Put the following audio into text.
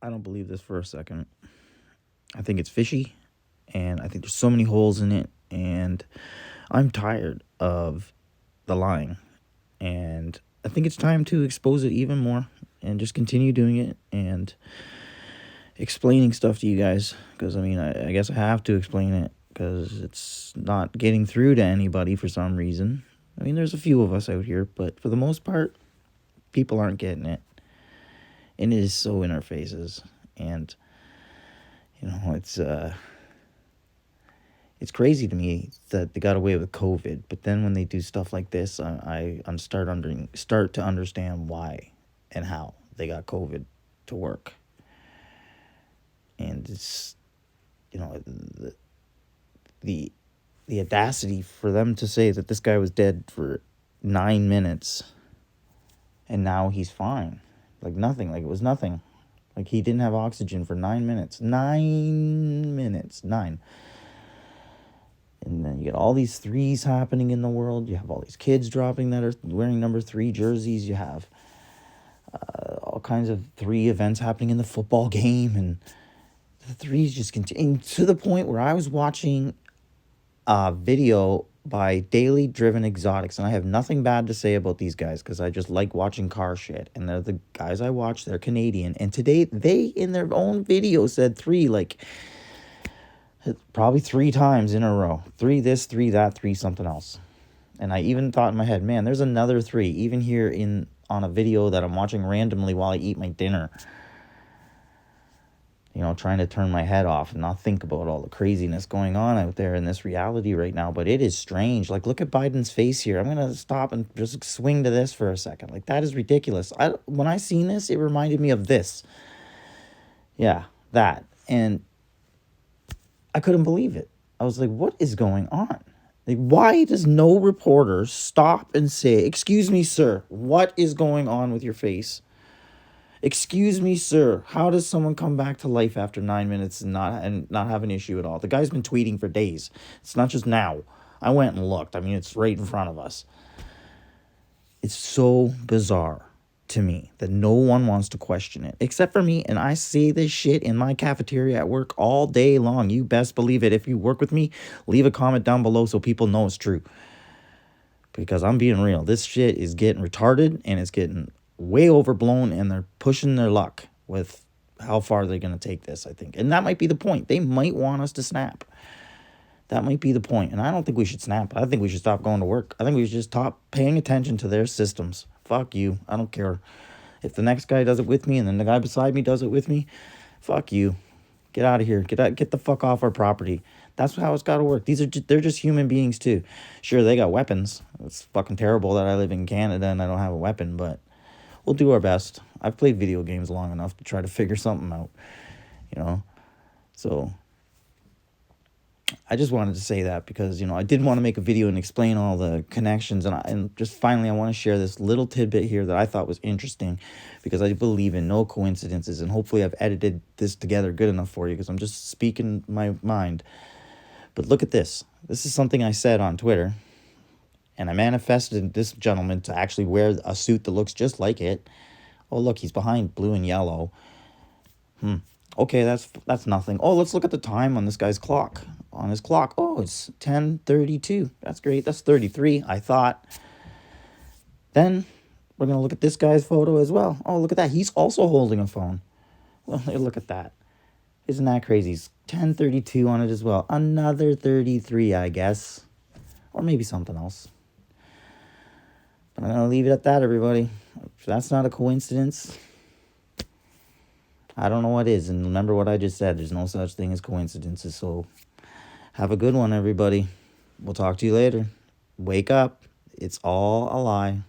I don't believe this for a second. I think it's fishy, and I think there's so many holes in it, and I'm tired of the lying, and I think it's time to expose it even more and just continue doing it and explaining stuff to you guys because I guess I have to explain it because it's not getting through to anybody for some reason. There's a few of us out here, but for the most part, people aren't getting it, and it is so in our faces. And it's crazy to me that they got away with COVID, but then when they do stuff like this, I'm start to understand why and how they got COVID to work. And it's the the, the audacity for them to say that this guy was dead for 9 minutes and now he's fine, like nothing, like it was nothing, like he didn't have oxygen for 9 minutes, 9 minutes, nine. And then you get all these threes happening in the world. You have all these kids dropping that are wearing number 3 jerseys. You have all kinds of 3 events happening in the football game. And the threes just continue to the point where I was watching a video by Daily Driven Exotics. And I have nothing bad to say about these guys because I just like watching car shit. And they're the guys I watch. They're Canadian. And today they, in their own video, said 3, like, probably 3 times in a row. 3 this, 3 that, 3 something else. And I even thought in my head, man, there's another 3, even here on a video that I'm watching randomly while I eat my dinner. Trying to turn my head off and not think about all the craziness going on out there in this reality right now. But it is strange. Like, look at Biden's face here. I'm going to stop and just swing to this for a second. Like, that is ridiculous. When I seen this, it reminded me of this. Yeah, that. And I couldn't believe it. I was like, what is going on? Like, why does no reporter stop and say, excuse me, sir, what is going on with your face? Excuse me, sir, how does someone come back to life after 9 minutes and not have an issue at all? The guy's been tweeting for days. It's not just now. I went and looked. It's right in front of us. It's so bizarre to me that no one wants to question it except for me, and I say this shit in my cafeteria at work all day long. You best believe it. If you work with me, leave a comment down below so people know it's true, because I'm being real. This shit is getting retarded and it's getting way overblown, and they're pushing their luck with how far they're going to take this, I think. And that might be the point. They might want us to snap. That might be the point. And I don't think we should snap. I think we should stop going to work. I think we should just stop paying attention to their systems. Fuck you. I don't care. If the next guy does it with me and then the guy beside me does it with me, fuck you. Get out of here. Get the fuck off our property. That's how it's got to work. They're just human beings too. Sure, they got weapons. It's fucking terrible that I live in Canada and I don't have a weapon, but we'll do our best. I've played video games long enough to try to figure something out, So I just wanted to say that because, I did want to make a video and explain all the connections. And just finally, I want to share this little tidbit here that I thought was interesting because I believe in no coincidences. And hopefully I've edited this together good enough for you because I'm just speaking my mind. But look at this. This is something I said on Twitter. And I manifested this gentleman to actually wear a suit that looks just like it. Oh, look, he's behind blue and yellow. Okay, that's nothing. Oh, let's look at the time on this guy's clock. On his clock. Oh, it's 10:32. That's great. That's 33, I thought. Then we're going to look at this guy's photo as well. Oh, look at that. He's also holding a phone. Well, look at that. Isn't that crazy? It's 10:32 on it as well. Another 33, I guess. Or maybe something else. But I'm going to leave it at that, everybody. If that's not a coincidence, I don't know what is. And remember what I just said. There's no such thing as coincidences. So have a good one, everybody. We'll talk to you later. Wake up. It's all a lie.